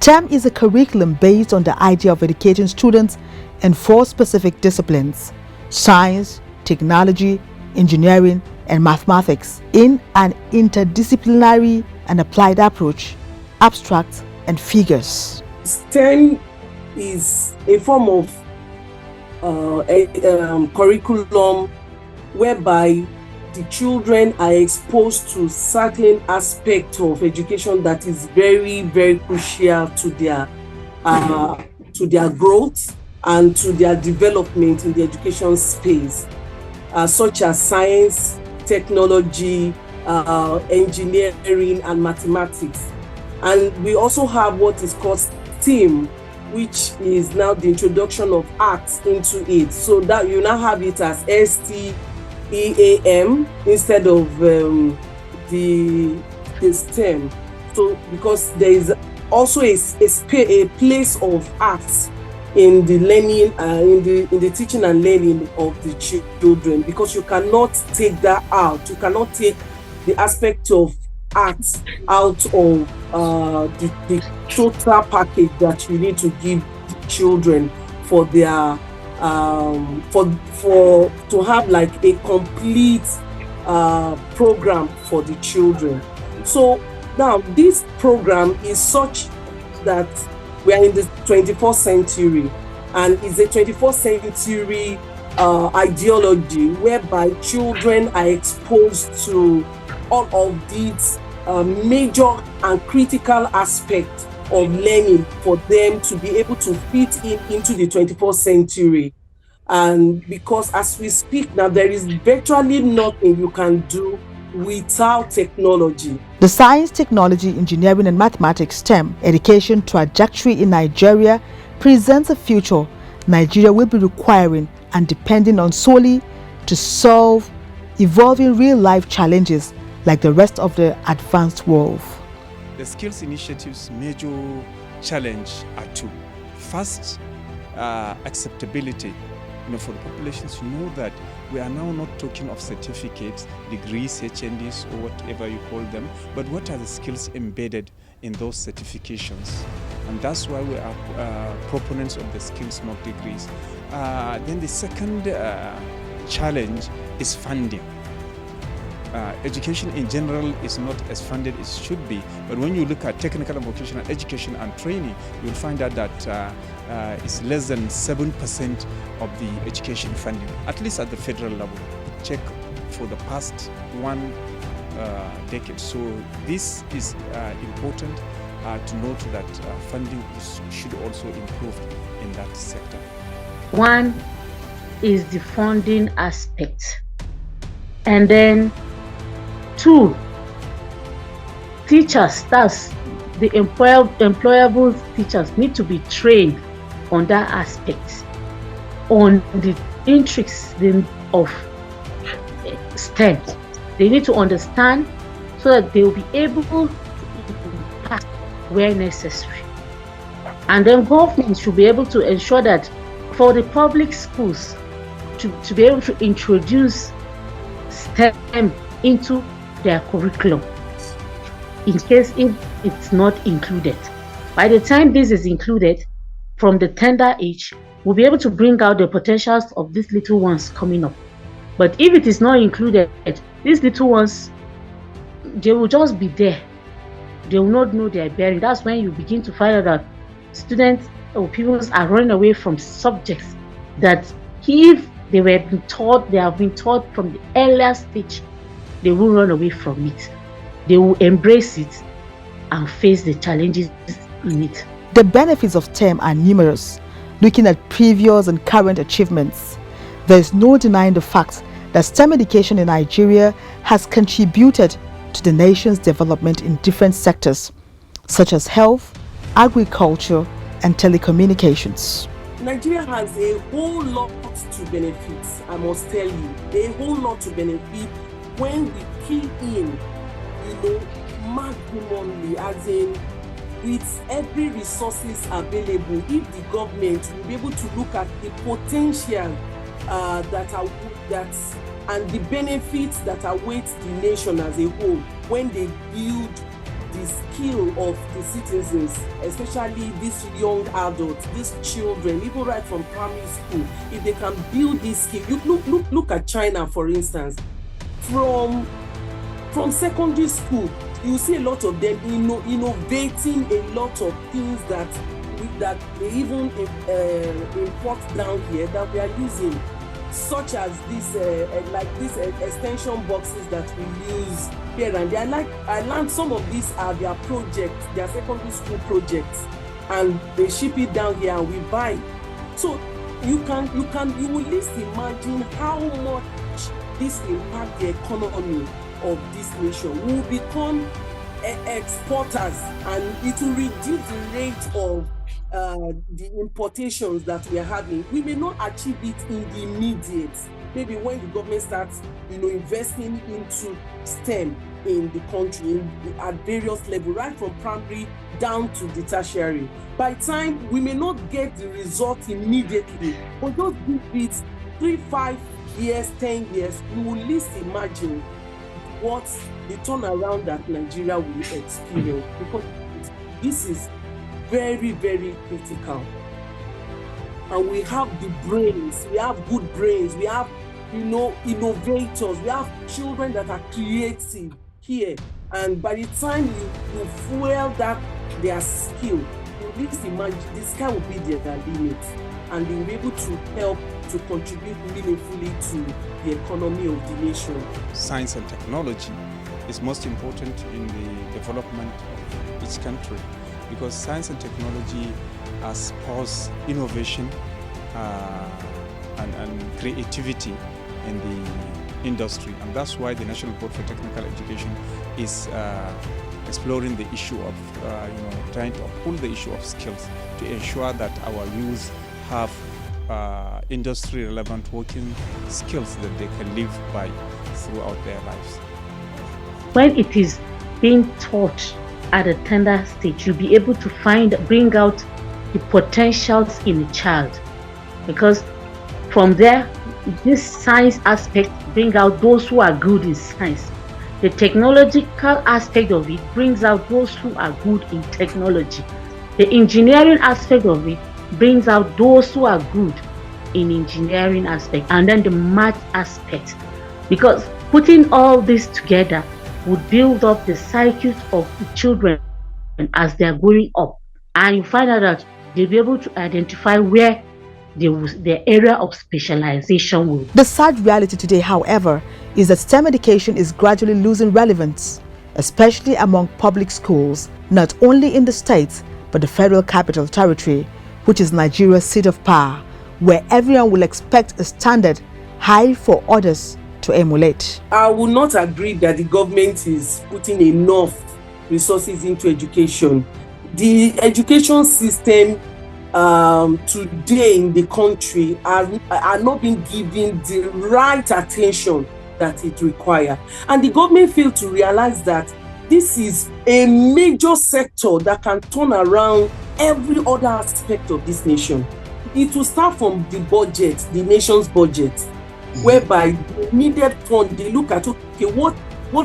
STEM is a curriculum based on the idea of educating students in 4 specific disciplines: science, technology, engineering, and mathematics, in an interdisciplinary and applied approach, abstract and figures. STEM is a form of curriculum whereby the children are exposed to certain aspects of education that is very, very crucial to their growth and to their development in the education space, such as science, technology, engineering, and mathematics. And we also have what is called STEAM, which is now the introduction of arts into it. So that you now have it as STEAM instead of the STEM. So because there is also a place of arts in the learning, in the teaching and learning of the children, because you cannot take that out. You cannot take the aspect of arts out of the total package that you need to give the children for their to have like a complete program for the children. So now this program is such that we are in the 21st century, and it's a 21st century ideology whereby children are exposed to all of these major and critical aspects of learning for them to be able to fit into the 21st century. And because as we speak now, there is virtually nothing you can do without technology. The science, technology, engineering, and mathematics STEM education trajectory in Nigeria presents a future Nigeria will be requiring and depending on solely to solve evolving real-life challenges like the rest of the advanced world. The Skills Initiative's major challenge are 2. First, acceptability. For the populations to know that we are now not talking of certificates, degrees, HNDs, or whatever you call them, but what are the skills embedded in those certifications? And that's why we are proponents of the skills, not degrees. Then the second challenge is funding. Education in general is not as funded as it should be, but when you look at technical and vocational education and training, you'll find out that it's less than 7% of the education funding, at least at the federal level. Check for the past 1 decade. So this is important to note that funding should also improve in that sector. One is the funding aspect, and then 2, teachers, that's the employable teachers, need to be trained on that aspect, on the intricacies of STEM. They need to understand so that they will be able to impact where necessary. And then government should be able to ensure that for the public schools to be able to introduce STEM into their curriculum, in case if it's not included. By the time this is included from the tender age, we'll be able to bring out the potentials of these little ones coming up. But if it is not included, these little ones, they will just be there. They will not know their bearing. That's when you begin to find out that students or pupils are running away from subjects that if they have been taught from the earlier stage, they will run away from it. They will embrace it and face the challenges in it. The benefits of STEM are numerous. Looking at previous and current achievements, there is no denying the fact that STEM education in Nigeria has contributed to the nation's development in different sectors, such as health, agriculture, and telecommunications. Nigeria has a whole lot to benefit, I must tell you, a whole lot to benefit when we key in, maximally, as in with every resources available. If the government will be able to look at the potential and the benefits that await the nation as a whole when they build the skill of the citizens, especially these young adults, these children, even right from primary school, if they can build this skill. You look at China, for instance. From secondary school, you see a lot of them innovating a lot of things that they even import down here that we are using, such as this extension boxes that we use here and there. I learned some of these are their projects, their secondary school projects, and they ship it down here and we buy. So you will least imagine how much this will impact the economy of this nation. We will become exporters, and it will reduce the rate of the importations that we are having. We may not achieve it in the immediate. Maybe when the government starts, investing into STEM in the country at various levels, right from primary down to the tertiary. By time we may not get the result immediately, but just give it 3, 5 years, 10 years, we will least imagine what the turnaround that Nigeria will experience, because this is very, very critical. And we have the brains, we have good brains, we have, innovators, we have children that are creative here. And by the time you fuel that their skill, you least imagine the sky will be their limit, and they will be able to help to contribute meaningfully to the economy of the nation. Science and technology is most important in the development of each country, because science and technology spurs innovation and creativity in the industry. And that's why the National Board for Technical Education is exploring the issue of trying to uphold the issue of skills to ensure that our youth have industry relevant working skills that they can live by throughout their lives. When it is being taught at a tender stage, you'll be able to bring out the potentials in a child, because from there, this science aspect brings out those who are good in science. The technological aspect of it brings out those who are good in technology. The engineering aspect of it brings out those who are good in engineering aspect, and then the math aspect, because putting all this together would build up the psyche of the children as they are growing up, and you find out that they'll be able to identify where their area of specialization will be. The sad reality today, however, is that STEM education is gradually losing relevance, especially among public schools, not only in the states, but the Federal Capital Territory, which is Nigeria's seat of power, where everyone will expect a standard high for others to emulate. I will not agree that the government is putting enough resources into education. The education system today in the country are not being given the right attention that it requires. And the government failed to realize that this is a major sector that can turn around every other aspect of this nation. It will start from the budget, the nation's budget, whereby the needed fund, they look at, okay, what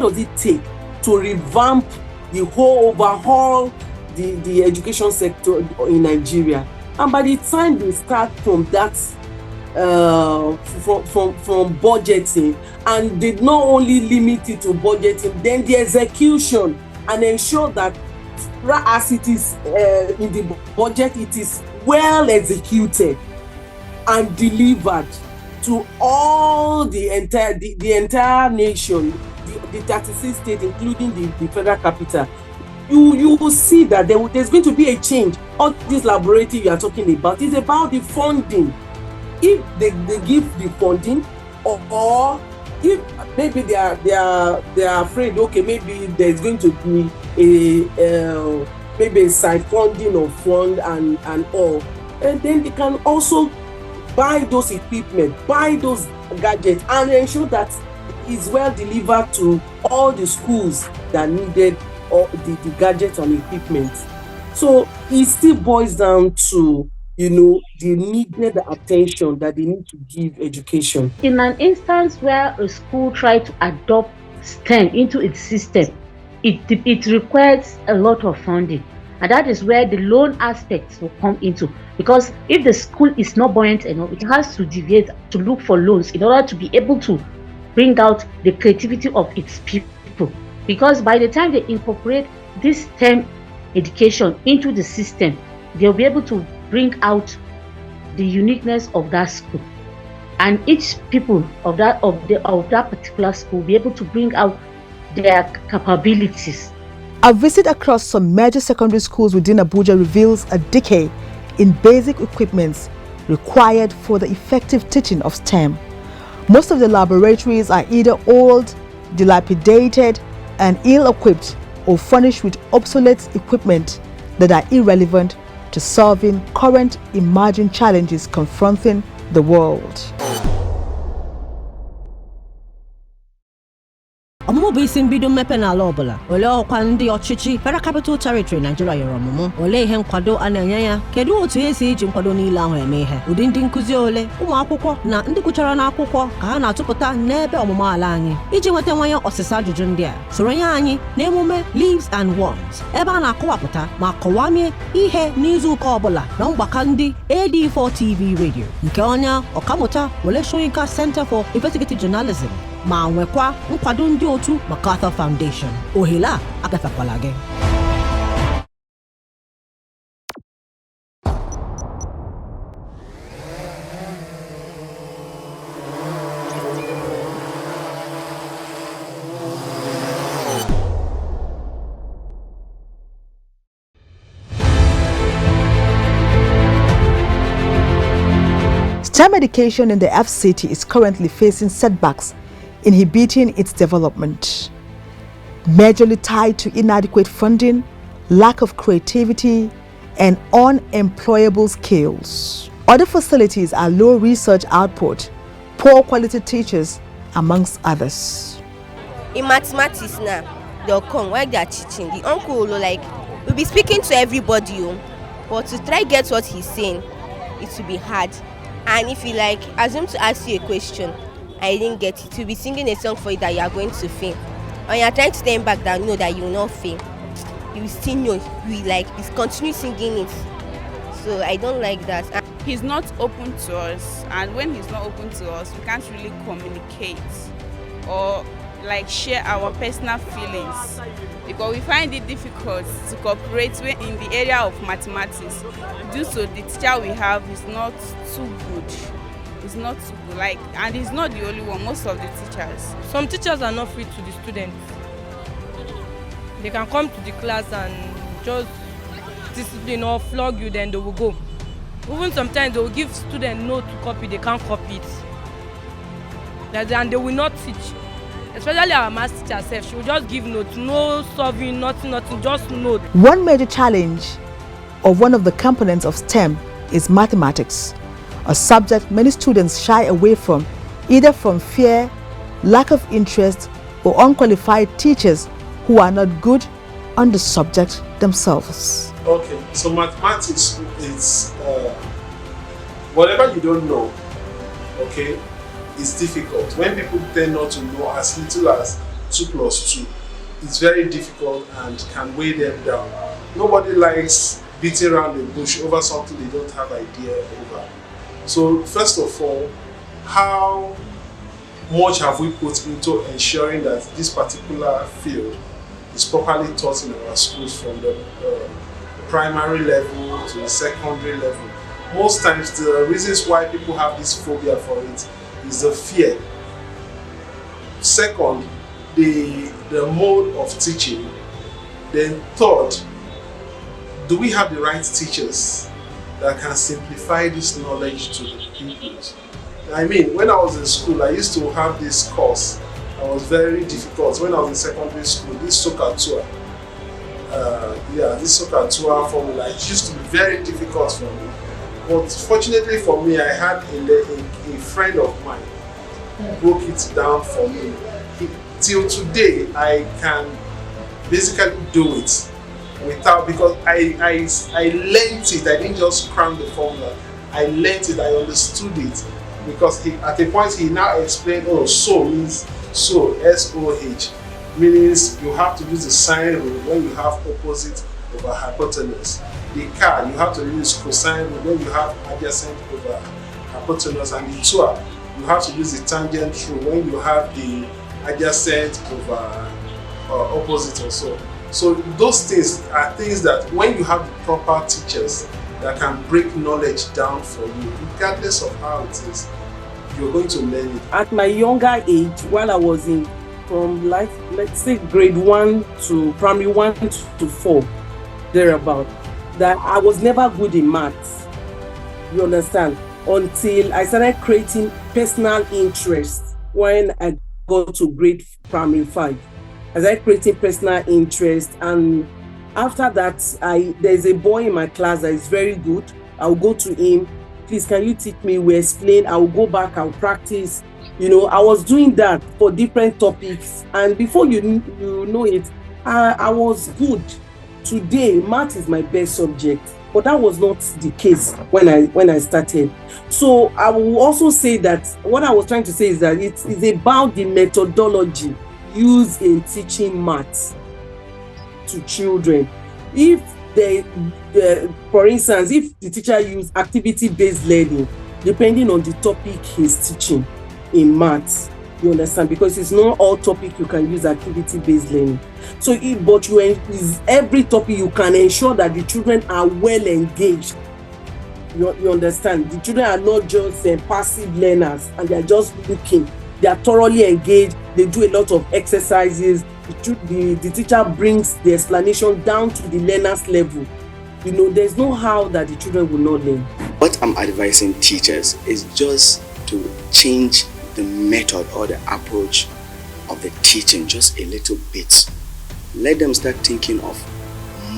does it take to revamp the whole, overhaul the education sector in Nigeria? And by the time they start from that, from budgeting, and they not only limit it to budgeting, then the execution, and ensure that as it is in the budget, it is well executed and delivered to all the entire nation, the 36 states, including the federal capital. You will see that there's going to be a change. All this laboratory you are talking about is about the funding. If they give the funding, or if maybe they are afraid, okay, maybe there's going to be maybe a side funding of fund and all, and then they can also buy those equipment, buy those gadgets, and ensure that it's well delivered to all the schools that needed all the gadgets and equipment. So it still boils down to the needed attention that they need to give education. In an instance where a school tried to adopt STEM into its system, it requires a lot of funding, and that is where the loan aspects will come into. Because if the school is not buoyant enough, it has to deviate to look for loans in order to be able to bring out the creativity of its people. Because by the time they incorporate this STEM education into the system, they'll be able to bring out the uniqueness of that school, and each people of that particular school will be able to bring out their capabilities. A visit across some major secondary schools within Abuja reveals a decay in basic equipments required for the effective teaching of STEM. Most of the laboratories are either old, dilapidated, and ill-equipped, or furnished with obsolete equipment that are irrelevant to solving current emerging challenges confronting the world. Ọmụmụ isi mbido mmepe n'ala ọbụla. Olee ọkwa ndị ọchịchị Federal Capital Territory Nigeria yọrọ ọmụmụ? Olee ihe nkwado a na-enye ya? Kedu otu esi iji nkwado niile ahụ eme ihe? Ụdị ndị nkụzi ole, ụmụ akwụkwọ na ndị gụchara n'akwụkwọ ka ha na-atụpụta n'ebe ọmụmụ ala anyị? Iji nweta nwanye ọsịsa ajụjụ ndị a, soronye anyị n'emume Leaves and Worms, ebe a na-akọwapụta ma kọwamie ihe n'izu ụka ọbụla na mgbakọ ndị AD4 TV Radio nke onye ọkammụta Wole Soyinka Center for Investigative Journalism ma nwekwa nkwado ndị otu MacArthur Foundation. Ohere a agafekwala gị. STEM education in the FCT is currently facing setbacks inhibiting its development, majorly tied to inadequate funding, lack of creativity, and unemployable skills. Other facilities are low research output, poor quality teachers, amongst others. In mathematics now, they'll come while they're teaching. The uncle will be speaking to everybody, but to try get what he's saying, it will be hard. And if you assume to ask you a question, I didn't get it, he'll be singing a song for you that you are going to fail. And you're trying to tell him back that no, that you will not fail. You will still know, you will continue singing it. So I don't like that. He's not open to us, and when he's not open to us, we can't really communicate or share our personal feelings, because we find it difficult to cooperate in the area of mathematics due to the teacher we have is not too good. It's not too good, and he's not the only one. Most of the teachers. Some teachers are not free to the students. They can come to the class and just discipline or flog you, then they will go. Even sometimes they will give students note to copy, they can't copy it. And they will not teach. Especially our math teacher herself, she will just give notes, no solving, nothing, just note. One major challenge of one of the components of STEM is mathematics, a subject many students shy away from, either from fear, lack of interest, or unqualified teachers who are not good on the subject themselves. Okay, so mathematics is whatever you don't know, okay, it's difficult. When people tend not to know as little as 2 plus 2, it's very difficult and can weigh them down. Nobody likes beating around the bush over something they don't have idea over. So first of all, how much have we put into ensuring that this particular field is properly taught in our schools, from the primary level to the secondary level? Most times the reasons why people have this phobia for it is the fear. Second, the mode of teaching. Then third, do we have the right teachers that can simplify this knowledge to the pupils? I mean, when I was in school, I used to have this course that was very difficult. When I was in secondary school, this Sokatua, this Sokatua formula, it used to be very difficult for me. But fortunately for me, I had a friend of mine who broke it down for me. Till today, I can basically do it without, because I learned it. I didn't just cram the formula. I learned it. I understood it, because at a point he now explained, oh, so means so, S-O-H. meaning you have to use the sine rule when you have opposite over hypotenuse. The car, you have to use cosine rule when you have adjacent over hypotenuse, and the tour, you have to use the tangent rule when you have the adjacent over opposite also. So those things are things that when you have the proper teachers that can break knowledge down for you, regardless of how it is, you're going to learn it. At my younger age, while I was from let's say grade 1 to primary 1 to 4, thereabout, that I was never good in maths. You understand? Until I started creating personal interest when I got to grade primary 5. I started creating personal interest, and after that, there's a boy in my class that is very good. I'll go to him, please, can you teach me? We explain, I'll go back, I'll practice. You know, I was doing that for different topics, and before you know it, I was good. Today, math is my best subject, but that was not the case when I started. So I will also say that what I was trying to say is that it is about the methodology used in teaching maths to children. If for instance, if the teacher used activity-based learning, depending on the topic he's teaching in maths, you understand, because it's not all topic you can use activity-based learning. So, is every topic you can ensure that the children are well engaged. You understand? The children are not just passive learners and they are just looking. They are thoroughly engaged. They do a lot of exercises. The teacher brings the explanation down to the learner's level. You know, there's no how that the children will not learn. What I'm advising teachers is just to change the method or the approach of the teaching just a little bit. Let them start thinking of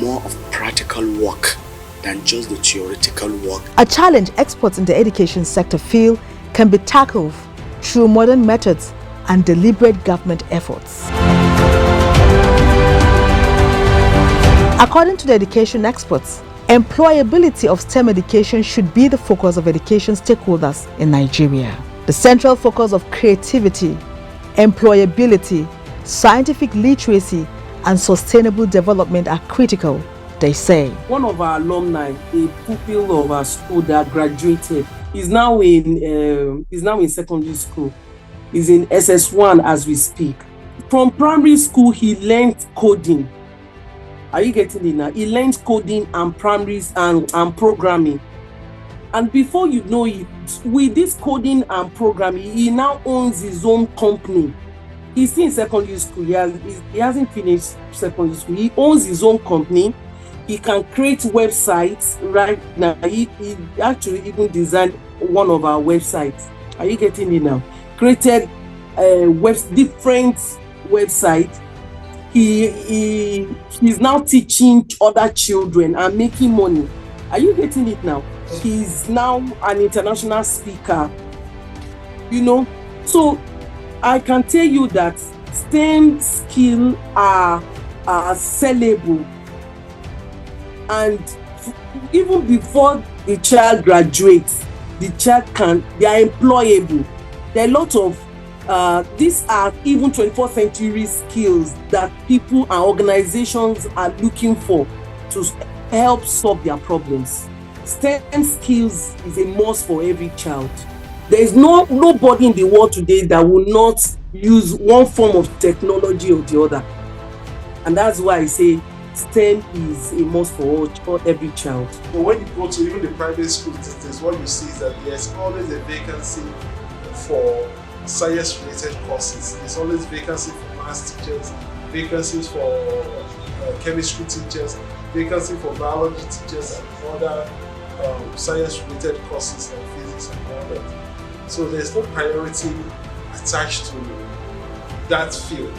more of practical work than just the theoretical work. A challenge experts in the education sector feel can be tackled through modern methods and deliberate government efforts. According to the education experts, employability of STEM education should be the focus of education stakeholders in Nigeria. The central focus of creativity, employability, scientific literacy, and sustainable development are critical, they say. One of our alumni, a pupil of our school that graduated, is now in secondary school. He's in SS1 as we speak. From primary school, he learned coding. Are you getting it now? He learned coding and and programming. And before you know it, with this coding and programming, he now owns his own company. He's still in secondary school. He hasn't finished secondary school. He owns his own company. He can create websites right now. He actually even designed one of our websites. Are you getting it now? Created different websites. He's now teaching other children and making money. Are you getting it now? He's now an international speaker. You know, so I can tell you that STEM skills are sellable, and even before the child graduates, they are employable. There are a lot of these are even 21st century skills that people and organizations are looking for to help solve their problems. STEM skills is a must for every child. There is nobody in the world today that will not use one form of technology or the other. And that's why I say STEM is a must for every child. But when you go to even the private schools, what you see is that there's always a vacancy for science-related courses. There's always vacancy for maths teachers, vacancies for chemistry teachers, vacancy for biology teachers, and other science-related courses like physics and all that. So there's no priority attached to that field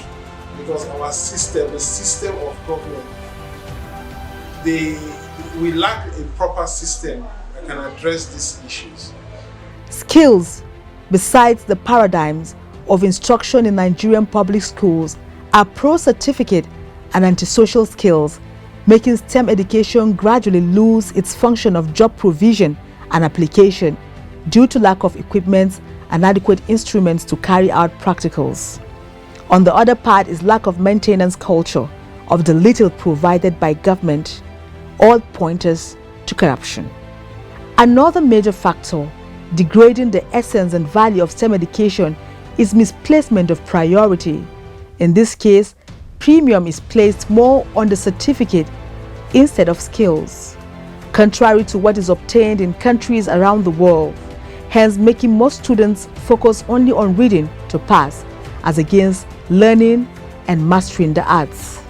because our system, the system of government, we lack a proper system that can address these issues. Skills, besides the paradigms of instruction in Nigerian public schools, are pro-certificate and antisocial skills, making STEM education gradually lose its function of job provision and application due to lack of equipment and adequate instruments to carry out practicals. On the other part is lack of maintenance culture of the little provided by government, all pointers to corruption. Another major factor degrading the essence and value of STEM education is misplacement of priority. In this case, premium is placed more on the certificate instead of skills, contrary to what is obtained in countries around the world, hence making most students focus only on reading to pass as against learning and mastering the arts.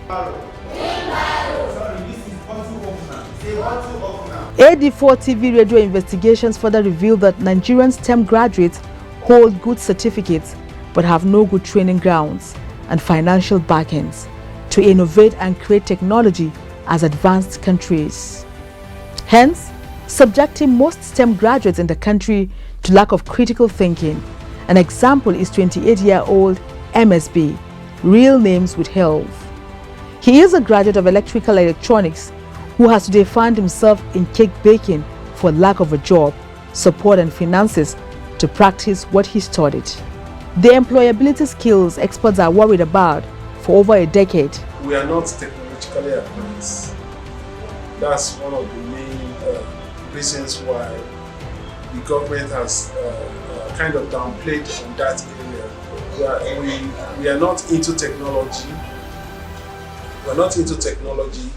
AD4 TV radio investigations further reveal that Nigerian STEM graduates hold good certificates but have no good training grounds and financial backends to innovate and create technology as advanced countries. Hence, subjecting most STEM graduates in the country to lack of critical thinking. An example is 28-year-old MSB, real names withheld. He is a graduate of electrical electronics who has today found himself in cake baking for lack of a job, support and finances to practice what he studied. The employability skills experts are worried about for over a decade. We are not technologically advanced. That's one of the main reasons why the government has kind of downplayed on that area. We are not into technology. We are not into technology.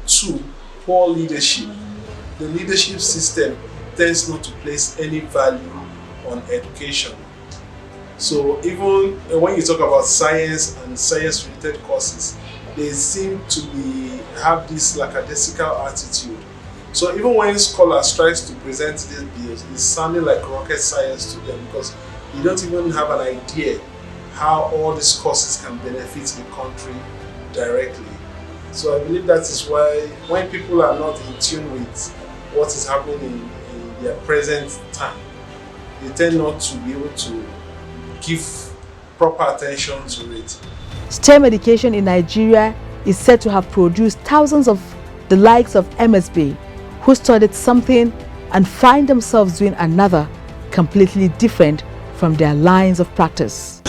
2, poor leadership. The leadership system tends not to place any value on education. So even when you talk about science and science-related courses, they seem to have this lackadaisical attitude. So even when scholars try to present these bills, it's sounding like rocket science to them because you don't even have an idea how all these courses can benefit the country directly. So I believe that is why when people are not in tune with what is happening in their present time, they tend not to be able to give proper attention to it. STEM education in Nigeria is said to have produced thousands of the likes of MSB who studied something and find themselves doing another completely different from their lines of practice.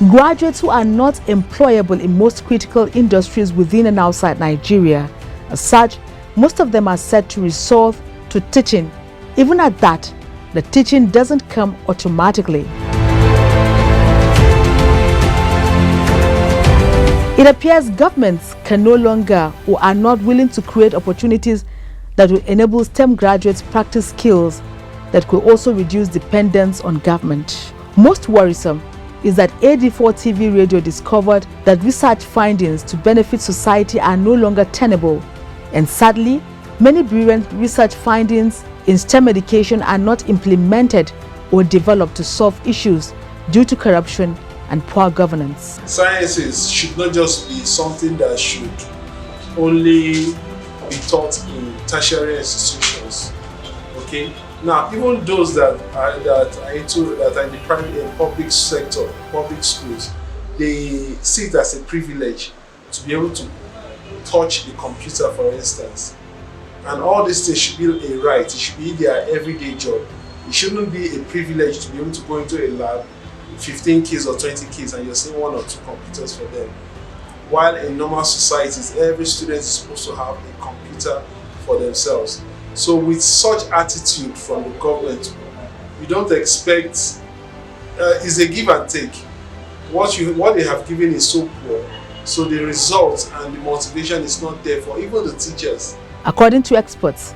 Graduates who are not employable in most critical industries within and outside Nigeria. As such, most of them are said to resort to teaching. Even at that, the teaching doesn't come automatically. It appears governments can no longer or are not willing to create opportunities that will enable STEM graduates practice skills that could also reduce dependence on government. Most worrisome is that AD4 TV radio discovered that research findings to benefit society are no longer tenable. And sadly, many brilliant research findings in STEM education are not implemented or developed to solve issues due to corruption and poor governance. Sciences should not just be something that should only be taught in tertiary institutions. Okay. Now, even those that are in the private and public sector, public schools, they see it as a privilege to be able to touch the computer, for instance. And all these things should be a right. It should be their everyday job. It shouldn't be a privilege to be able to go into a lab, 15 kids or 20 kids, and you're seeing 1 or 2 computers for them. While in normal societies, every student is supposed to have a computer for themselves. So with such attitude from the government, you don't expect, it's a give and take. What they have given is so poor, so the results and the motivation is not there for even the teachers. According to experts,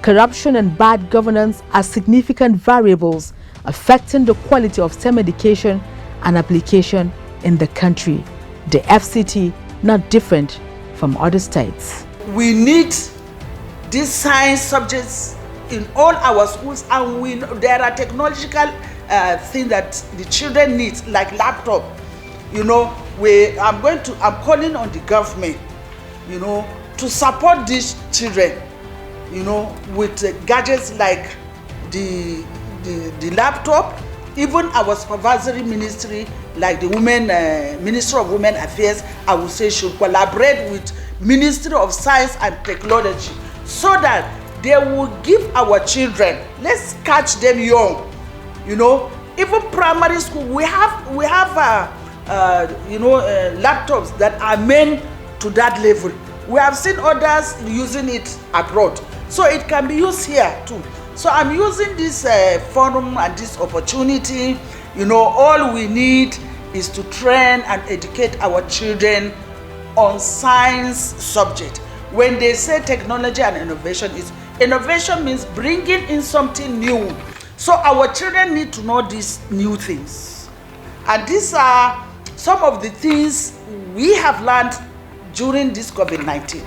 corruption and bad governance are significant variables affecting the quality of STEM education and application in the country. The FCT not different from other states. We need these science subjects in all our schools, and there are technological things that the children need, like laptop. You know, I'm calling on the government, you know, to support these children, you know, with gadgets like the laptop. Even our supervisory ministry, like the Ministry of Women Affairs, I would say should collaborate with Ministry of Science and Technology so that they will give our children, let's catch them young, you know, Even primary school, we have laptops that are meant to that level. We have seen others using it abroad, so it can be used here too. So I'm using this forum and this opportunity. All we need is to train and educate our children on science subject. When they say technology and innovation means bringing in something new. So our children need to know these new things. And these are some of the things we have learned during this COVID-19.